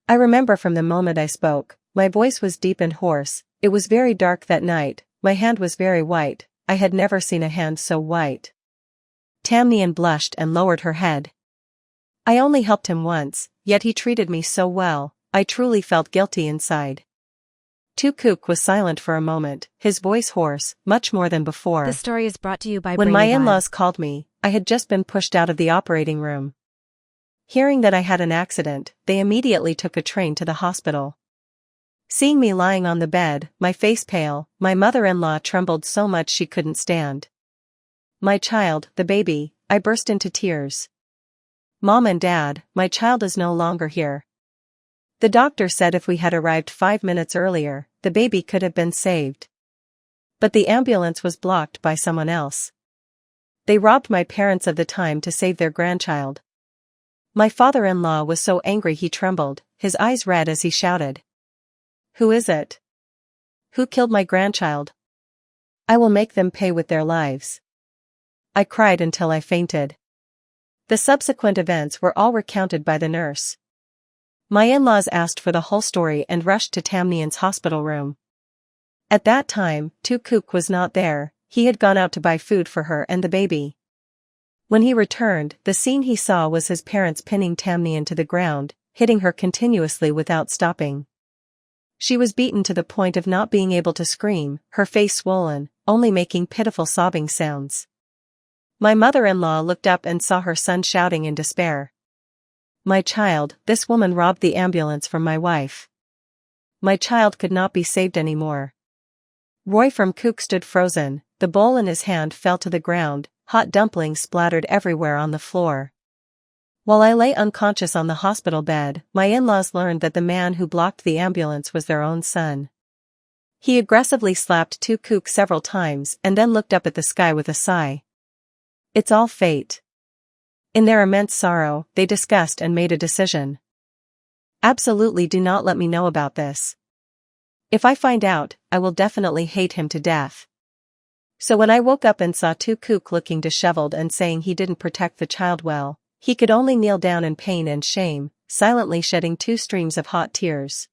I remember from the moment I spoke, my voice was deep and hoarse. It was very dark that night, my hand was very white, I had never seen a hand so white." Tamnian blushed and lowered her head. "I only helped him once, yet he treated me so well, I truly felt guilty inside." Tukuk was silent for a moment, his voice hoarse, much more than before. This story is brought to you by When Brainy. my in-laws called me, I had just been pushed out of the operating room. Hearing that I had an accident, they immediately took a train to the hospital. Seeing me lying on the bed, my face pale, my mother-in-law trembled so much she couldn't stand. My child, the baby, I burst into tears. Mom and Dad, my child is no longer here. The doctor said if we had arrived 5 minutes earlier, the baby could have been saved. But the ambulance was blocked by someone else. They robbed my parents of the time to save their grandchild. My father-in-law was so angry he trembled, his eyes red as he shouted. Who is it? Who killed my grandchild? I will make them pay with their lives. I cried until I fainted. The subsequent events were all recounted by the nurse. My in-laws asked for the whole story and rushed to Tamnian's hospital room. At that time, Tukuk was not there, he had gone out to buy food for her and the baby. When he returned, the scene he saw was his parents pinning Tamnian to the ground, hitting her continuously without stopping. She was beaten to the point of not being able to scream, her face swollen, only making pitiful sobbing sounds. My mother-in-law looked up and saw her son shouting in despair. My child, this woman robbed the ambulance from my wife. My child could not be saved anymore. Roy from Cook stood frozen, the bowl in his hand fell to the ground, hot dumplings splattered everywhere on the floor. While I lay unconscious on the hospital bed, my in-laws learned that the man who blocked the ambulance was their own son. He aggressively slapped Tukuk several times and then looked up at the sky with a sigh. It's all fate. In their immense sorrow, they discussed and made a decision. Absolutely do not let me know about this. If I find out, I will definitely hate him to death. So when I woke up and saw Tukuk looking disheveled and saying he didn't protect the child well, he could only kneel down in pain and shame, silently shedding 2 streams of hot tears.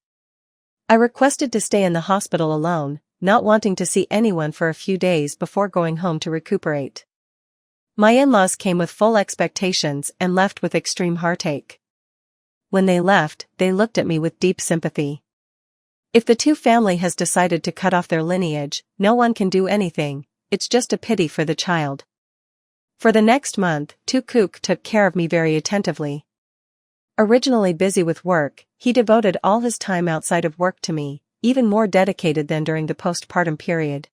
I requested to stay in the hospital alone, not wanting to see anyone for a few days before going home to recuperate. My in-laws came with full expectations and left with extreme heartache. When they left, they looked at me with deep sympathy. If the Tu family has decided to cut off their lineage, no one can do anything, it's just a pity for the child. For the next month, Tukuk took care of me very attentively. Originally busy with work, he devoted all his time outside of work to me, even more dedicated than during the postpartum period.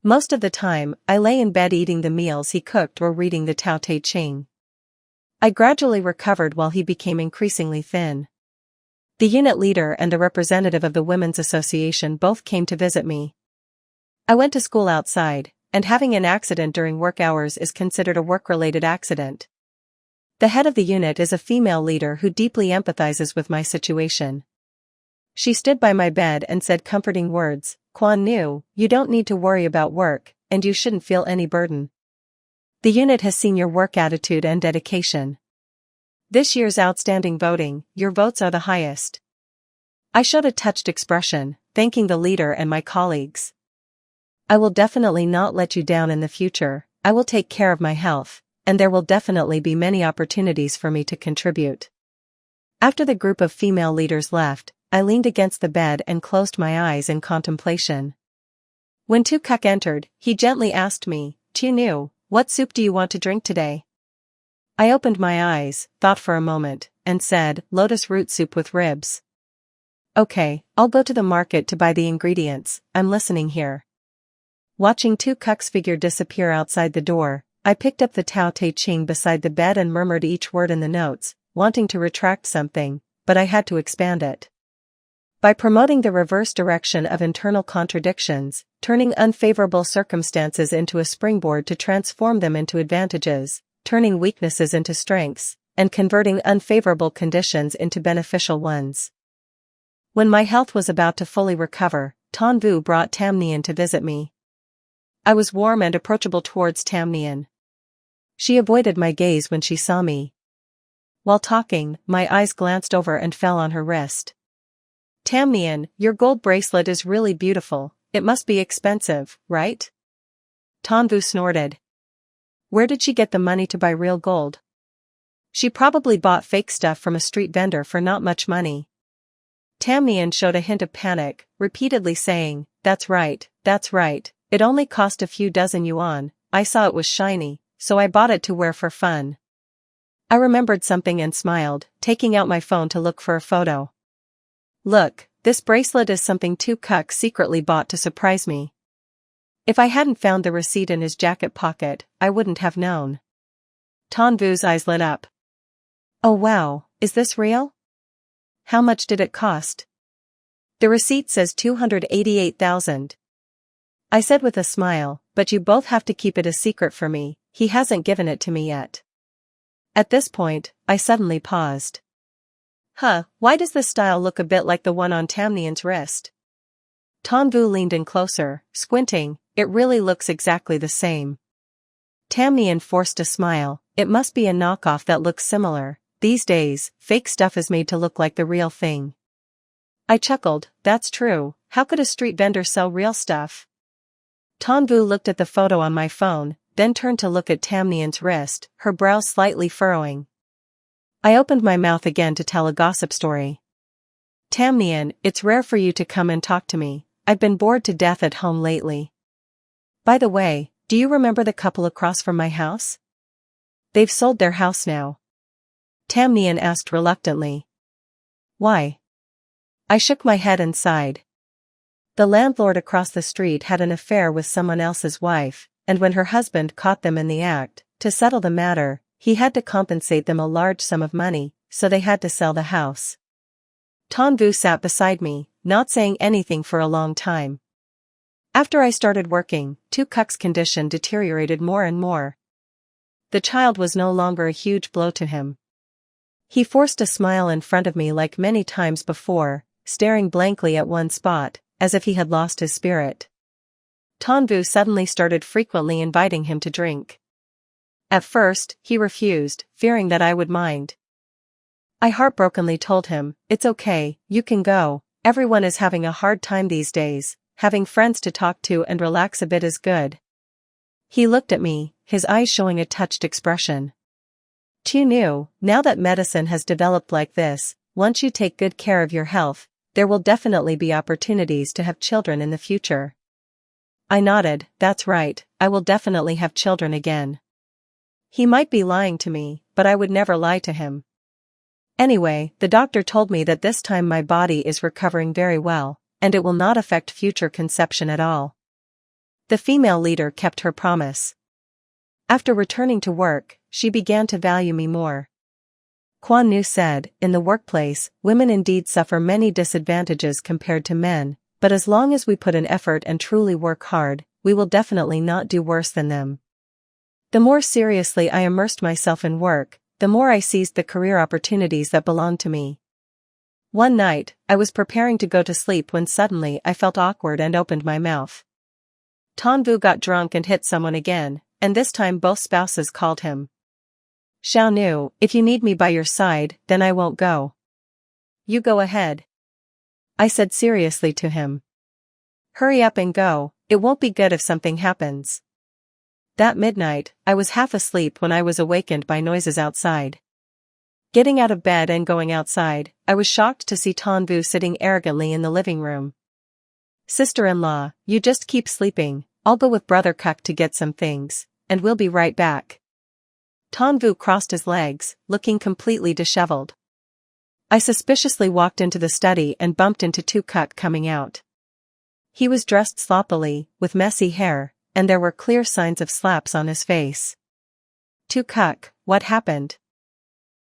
Most of the time, I lay in bed eating the meals he cooked or reading the Tao Te Ching. I gradually recovered while he became increasingly thin. The unit leader and a representative of the Women's Association both came to visit me. I went to school outside, and having an accident during work hours is considered a work-related accident. The head of the unit is a female leader who deeply empathizes with my situation. She stood by my bed and said comforting words, Kwan Nu, you don't need to worry about work, and you shouldn't feel any burden. The unit has seen your work attitude and dedication. This year's outstanding voting, your votes are the highest. I showed a touched expression, thanking the leader and my colleagues. I will definitely not let you down in the future, I will take care of my health, and there will definitely be many opportunities for me to contribute. After the group of female leaders left, I leaned against the bed and closed my eyes in contemplation. When Tukuk entered, he gently asked me, Nu, what soup do you want to drink today? I opened my eyes, thought for a moment, and said, lotus root soup with ribs. Okay, I'll go to the market to buy the ingredients, I'm listening here. Watching Tukuk's figure disappear outside the door, I picked up the Tao Te Ching beside the bed and murmured each word in the notes, wanting to retract something, but I had to expand it. By promoting the reverse direction of internal contradictions, turning unfavorable circumstances into a springboard to transform them into advantages, turning weaknesses into strengths, and converting unfavorable conditions into beneficial ones. When my health was about to fully recover, Tanvu brought Tamnian to visit me. I was warm and approachable towards Tamnian. She avoided my gaze when she saw me. While talking, my eyes glanced over and fell on her wrist. Tamnian, your gold bracelet is really beautiful, it must be expensive, right? Tanvu snorted. Where did she get the money to buy real gold? She probably bought fake stuff from a street vendor for not much money. Tamnian showed a hint of panic, repeatedly saying, that's right, it only cost a few dozen yuan, I saw it was shiny, so I bought it to wear for fun. I remembered something and smiled, taking out my phone to look for a photo. Look, this bracelet is something two cucks secretly bought to surprise me. If I hadn't found the receipt in his jacket pocket, I wouldn't have known. Tanvu's eyes lit up. Oh wow, is this real? How much did it cost? The receipt says 288,000. I said with a smile, but you both have to keep it a secret for me, he hasn't given it to me yet. At this point, I suddenly paused. Why does this style look a bit like the one on Tamnian's wrist? Tanvu leaned in closer, squinting. It really looks exactly the same. Tamnian forced a smile. It must be a knockoff that looks similar. These days, fake stuff is made to look like the real thing. I chuckled. That's true. How could a street vendor sell real stuff? Tanvu looked at the photo on my phone, then turned to look at Tamnian's wrist, her brows slightly furrowing. I opened my mouth again to tell a gossip story. Tamnian, it's rare for you to come and talk to me. I've been bored to death at home lately. By the way, do you remember the couple across from my house? They've sold their house now. Tamnian asked reluctantly. Why? I shook my head and sighed. The landlord across the street had an affair with someone else's wife, and when her husband caught them in the act, to settle the matter, he had to compensate them a large sum of money, so they had to sell the house. Tanvu sat beside me, not saying anything for a long time. After I started working, two cucks' condition deteriorated more and more. The child was no longer a huge blow to him. He forced a smile in front of me like many times before, staring blankly at one spot, as if he had lost his spirit. Tanvu suddenly started frequently inviting him to drink. At first, he refused, fearing that I would mind. I heartbrokenly told him, it's okay, you can go, everyone is having a hard time these days, having friends to talk to and relax a bit is good. He looked at me, his eyes showing a touched expression. Tu knew, now that medicine has developed like this, once you take good care of your health, there will definitely be opportunities to have children in the future. I nodded, that's right, I will definitely have children again. He might be lying to me, but I would never lie to him. Anyway, the doctor told me that this time my body is recovering very well, and it will not affect future conception at all. The female leader kept her promise. After returning to work, she began to value me more. Quan Nu said, in the workplace, women indeed suffer many disadvantages compared to men, but as long as we put in effort and truly work hard, we will definitely not do worse than them. The more seriously I immersed myself in work, the more I seized the career opportunities that belonged to me. One night, I was preparing to go to sleep when suddenly I felt awkward and opened my mouth. Tanvu got drunk and hit someone again, and this time both spouses called him. Xiao Nu, if you need me by your side, then I won't go. You go ahead. I said seriously to him. Hurry up and go, it won't be good if something happens. That midnight, I was half asleep when I was awakened by noises outside. Getting out of bed and going outside, I was shocked to see Tanvu sitting arrogantly in the living room. Sister-in-law, you just keep sleeping, I'll go with Brother Cuck to get some things, and we'll be right back. Tanvu crossed his legs, looking completely disheveled. I suspiciously walked into the study and bumped into Tu Cuck coming out. He was dressed sloppily, with messy hair, and there were clear signs of slaps on his face. Tu Cuck, what happened?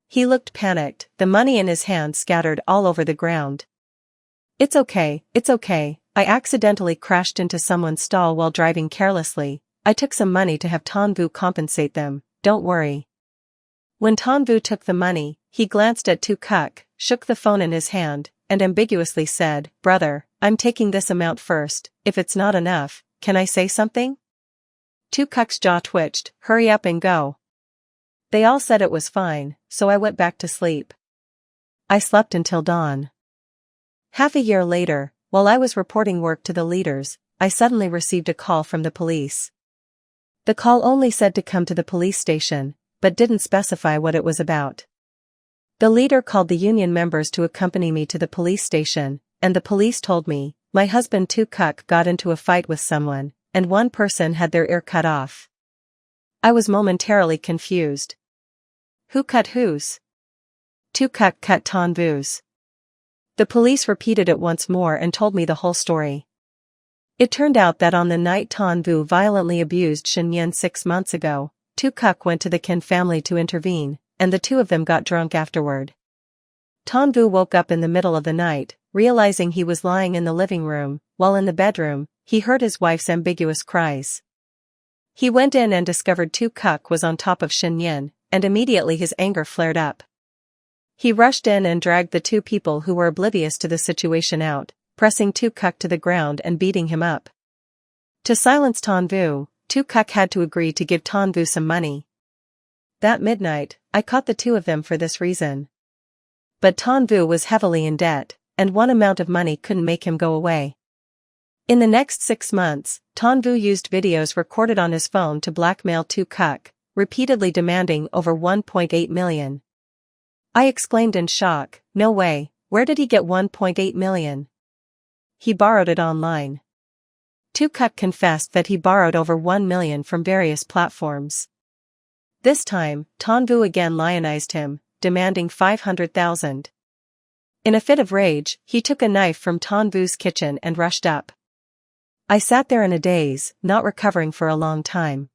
He looked panicked, the money in his hand scattered all over the ground. It's okay, I accidentally crashed into someone's stall while driving carelessly. I took some money to have Tanvu compensate them, don't worry. When Tanvu took the money, he glanced at Tu Cuck, shook the phone in his hand, and ambiguously said, Brother, I'm taking this amount first, if it's not enough, can I say something? Tu Cuck's jaw twitched, hurry up and go. They all said it was fine, so I went back to sleep. I slept until dawn. Half a year later, while I was reporting work to the leaders, I suddenly received a call from the police. The call only said to come to the police station, but didn't specify what it was about. The leader called the union members to accompany me to the police station, and the police told me, my husband Tu Cuck got into a fight with someone, and one person had their ear cut off. I was momentarily confused. Who cut whose? Tu Kuk cut Ton Vu's. The police repeated it once more and told me the whole story. It turned out that on the night Ton Vu violently abused Shen Yin 6 months ago, Tu Kuk went to the Qin family to intervene, and the two of them got drunk afterward. Ton Vu woke up in the middle of the night, realizing he was lying in the living room, while in the bedroom, he heard his wife's ambiguous cries. He went in and discovered Tu Kuk was on top of Shen Yin, and immediately his anger flared up. He rushed in and dragged the two people who were oblivious to the situation out, pressing Tu Kuk to the ground and beating him up. To silence Ton Vu, Tu Kuk had to agree to give Ton Vu some money. That midnight, I caught the two of them for this reason. But Ton Vu was heavily in debt, and one amount of money couldn't make him go away. In the next 6 months, Ton Vu used videos recorded on his phone to blackmail Tu Kuk, repeatedly demanding over 1.8 million. I exclaimed in shock, "No way, where did he get 1.8 million? He borrowed it online." Tu Kuk confessed that he borrowed over 1 million from various platforms. This time, Ton Vu again lionized him, demanding 500,000. In a fit of rage, he took a knife from Ton Vu's kitchen and rushed up. I sat there in a daze, not recovering for a long time.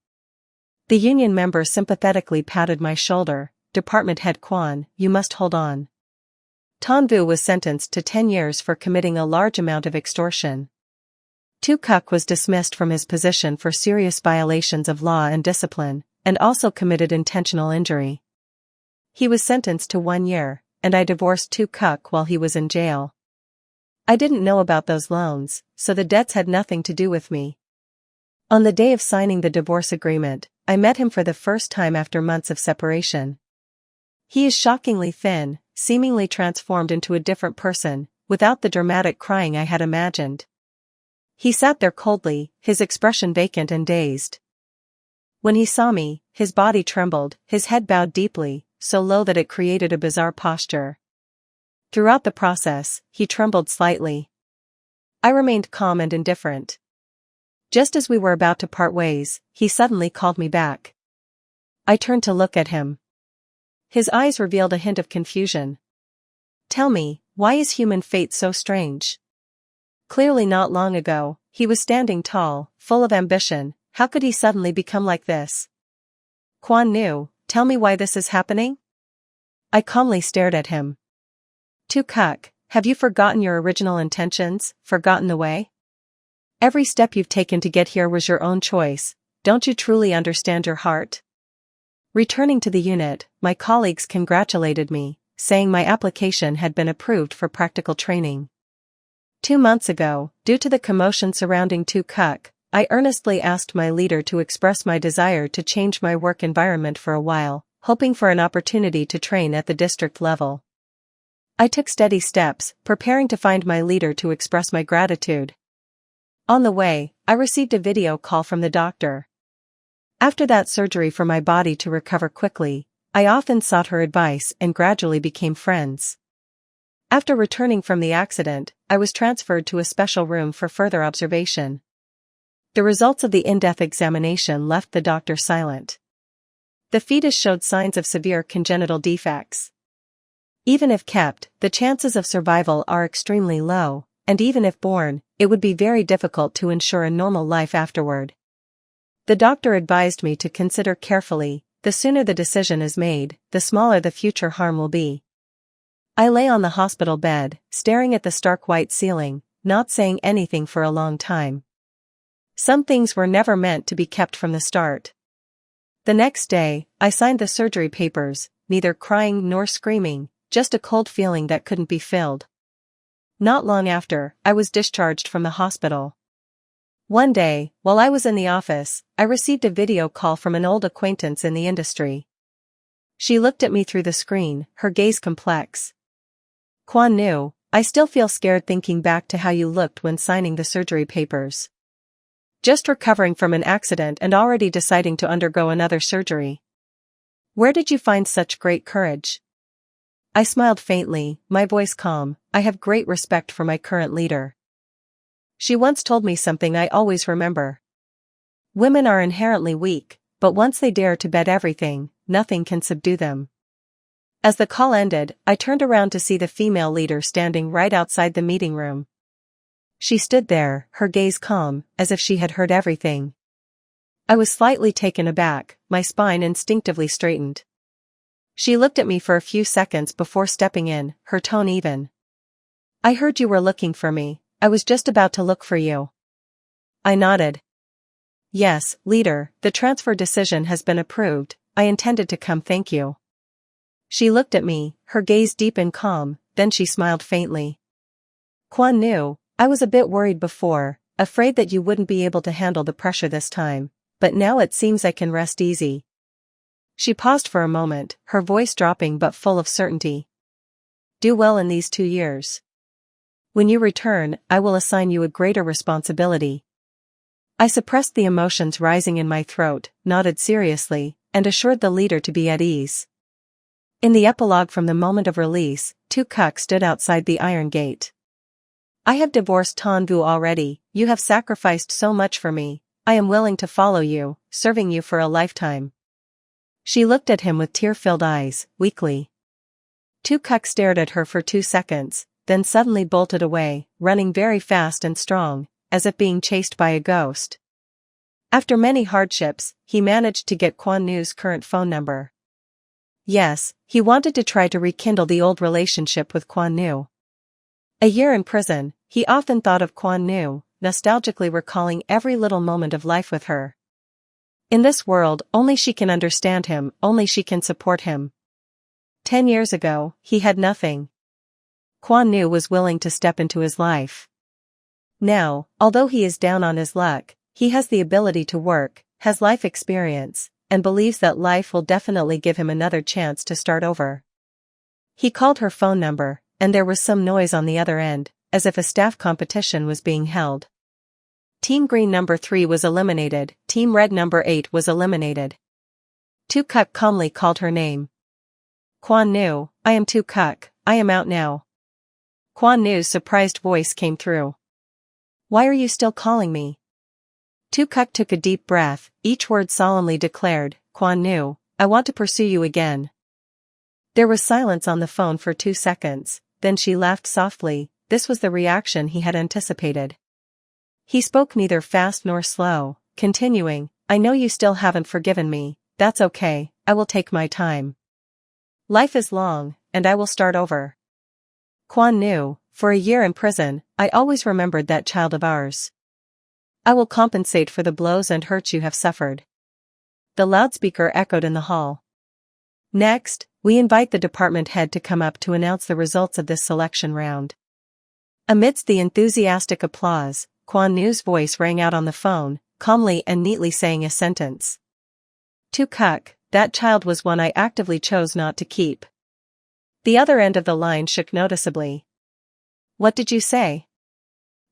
The union member sympathetically patted my shoulder. "Department head Quan, you must hold on." Ton Vu was sentenced to 10 years for committing a large amount of extortion. Tu Kuk was dismissed from his position for serious violations of law and discipline, and also committed intentional injury. He was sentenced to 1 year, and I divorced Tu Kuk while he was in jail. I didn't know about those loans, so the debts had nothing to do with me. On the day of signing the divorce agreement, I met him for the first time after months of separation. He is shockingly thin, seemingly transformed into a different person, without the dramatic crying I had imagined. He sat there coldly, his expression vacant and dazed. When he saw me, his body trembled, his head bowed deeply, so low that it created a bizarre posture. Throughout the process, he trembled slightly. I remained calm and indifferent. Just as we were about to part ways, he suddenly called me back. I turned to look at him. His eyes revealed a hint of confusion. "Tell me, why is human fate so strange?" Clearly not long ago, he was standing tall, full of ambition. How could he suddenly become like this? "Quan Nu, tell me why this is happening?" I calmly stared at him. "Tu Kuk, have you forgotten your original intentions, forgotten the way? Every step you've taken to get here was your own choice. Don't you truly understand your heart?" Returning to the unit, my colleagues congratulated me, saying my application had been approved for practical training. 2 months ago, due to the commotion surrounding Tu Kuk, I earnestly asked my leader to express my desire to change my work environment for a while, hoping for an opportunity to train at the district level. I took steady steps, preparing to find my leader to express my gratitude. On the way, I received a video call from the doctor. After that surgery for my body to recover quickly, I often sought her advice and gradually became friends. After returning from the accident, I was transferred to a special room for further observation. The results of the in-depth examination left the doctor silent. The fetus showed signs of severe congenital defects. Even if kept, the chances of survival are extremely low, and even if born, it would be very difficult to ensure a normal life afterward. The doctor advised me to consider carefully. The sooner the decision is made, the smaller the future harm will be. I lay on the hospital bed, staring at the stark white ceiling, not saying anything for a long time. Some things were never meant to be kept from the start. The next day, I signed the surgery papers, neither crying nor screaming, just a cold feeling that couldn't be filled. Not long after, I was discharged from the hospital. One day, while I was in the office, I received a video call from an old acquaintance in the industry. She looked at me through the screen, her gaze complex. "Quan Nu, I still feel scared thinking back to how you looked when signing the surgery papers. Just recovering from an accident and already deciding to undergo another surgery. Where did you find such great courage?" I smiled faintly, my voice calm. "I have great respect for my current leader. She once told me something I always remember. Women are inherently weak, but once they dare to bet everything, nothing can subdue them. As the call ended, I turned around to see the female leader standing right outside the meeting room. She stood there, her gaze calm, as if she had heard everything. I was slightly taken aback, my spine instinctively straightened. She looked at me for a few seconds before stepping in, her tone even. "I heard you were looking for me. I was just about to look for you." I nodded. "Yes, leader, the transfer decision has been approved. I intended to come thank you." She looked at me, her gaze deep and calm, then she smiled faintly. "Quan Nu, I was a bit worried before, afraid that you wouldn't be able to handle the pressure this time, but now it seems I can rest easy." She paused for a moment, her voice dropping but full of certainty. "Do well in these 2 years. When you return, I will assign you a greater responsibility." I suppressed the emotions rising in my throat, nodded seriously, and assured the leader to be at ease. In the epilogue from the moment of release, Tu Kuk stood outside the iron gate. "I have divorced Tan Vu already. You have sacrificed so much for me. I am willing to follow you, serving you for a lifetime." She looked at him with tear-filled eyes, weakly. Tu Kuk stared at her for 2 seconds, then suddenly bolted away, running very fast and strong, as if being chased by a ghost. After many hardships, he managed to get Quan Nu's current phone number. Yes, he wanted to try to rekindle the old relationship with Quan Nu. A year in prison, he often thought of Quan Nu, nostalgically recalling every little moment of life with her. In this world, only she can understand him, only she can support him. 10 years ago, he had nothing. Quan Nu was willing to step into his life. Now, although he is down on his luck, he has the ability to work, has life experience, and believes that life will definitely give him another chance to start over. He called her phone number, and there was some noise on the other end, as if a staff competition was being held. Team Green number 3 was eliminated, Team Red number 8 was eliminated. Tu Kuk calmly called her name. "Quan Nu, I am Tu Kuk, I am out now." Quan Nu's surprised voice came through. "Why are you still calling me?" Tu Kuk took a deep breath, each word solemnly declared, "Quan Nu, I want to pursue you again." There was silence on the phone for 2 seconds, then she laughed softly. This was the reaction he had anticipated. He spoke neither fast nor slow, continuing, "I know you still haven't forgiven me. That's okay, I will take my time. Life is long, and I will start over. Quan Nu, for a year in prison, I always remembered that child of ours. I will compensate for the blows and hurts you have suffered." The loudspeaker echoed in the hall. "Next, we invite the department head to come up to announce the results of this selection round." Amidst the enthusiastic applause, Quan Nu's voice rang out on the phone, calmly and neatly saying a sentence. "Tu Kuk, that child was one I actively chose not to keep." The other end of the line shook noticeably. "What did you say?"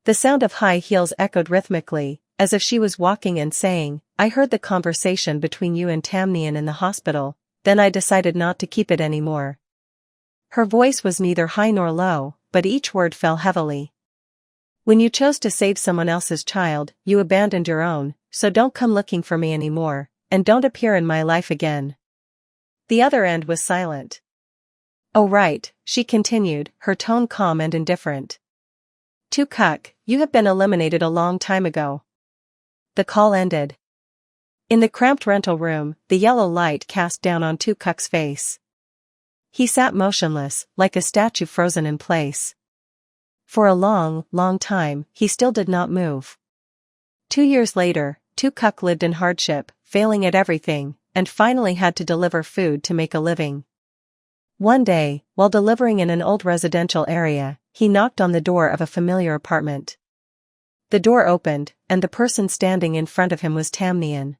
The sound of high heels echoed rhythmically, as if she was walking and saying, "I heard the conversation between you and Tam Nien in the hospital, then I decided not to keep it anymore." Her voice was neither high nor low, but each word fell heavily. "When you chose to save someone else's child, you abandoned your own, so don't come looking for me anymore, and don't appear in my life again." The other end was silent. "Oh right," she continued, her tone calm and indifferent. "Tu Kuk, you have been eliminated a long time ago." The call ended. In the cramped rental room, the yellow light cast down on Tu Kuk's face. He sat motionless, like a statue frozen in place. For a long, long time, he still did not move. 2 years later, Tu Kuk lived in hardship, failing at everything, and finally had to deliver food to make a living. One day, while delivering in an old residential area, he knocked on the door of a familiar apartment. The door opened, and the person standing in front of him was Tam Nien.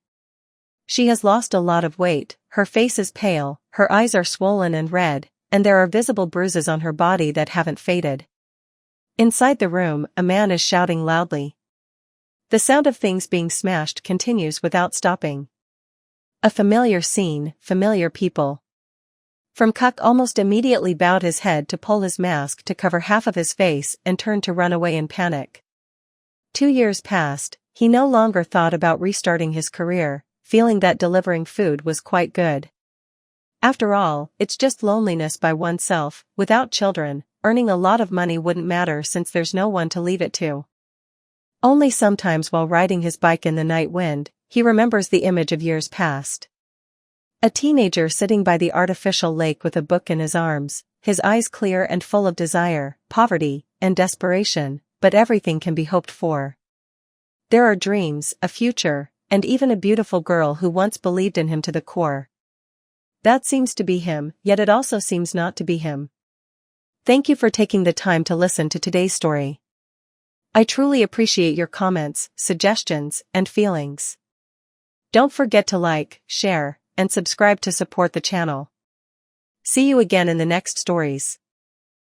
She has lost a lot of weight, her face is pale, her eyes are swollen and red, and there are visible bruises on her body that haven't faded. Inside the room, a man is shouting loudly. The sound of things being smashed continues without stopping. A familiar scene, familiar people. From Kuk almost immediately bowed his head to pull his mask to cover half of his face and turned to run away in panic. 2 years passed, he no longer thought about restarting his career, feeling that delivering food was quite good. After all, it's just loneliness by oneself, without children. Earning a lot of money wouldn't matter since there's no one to leave it to. Only sometimes while riding his bike in the night wind, he remembers the image of years past. A teenager sitting by the artificial lake with a book in his arms, his eyes clear and full of desire, poverty, and desperation, but everything can be hoped for. There are dreams, a future, and even a beautiful girl who once believed in him to the core. That seems to be him, yet it also seems not to be him. Thank you for taking the time to listen to today's story. I truly appreciate your comments, suggestions, and feelings. Don't forget to like, share, and subscribe to support the channel. See you again in the next stories.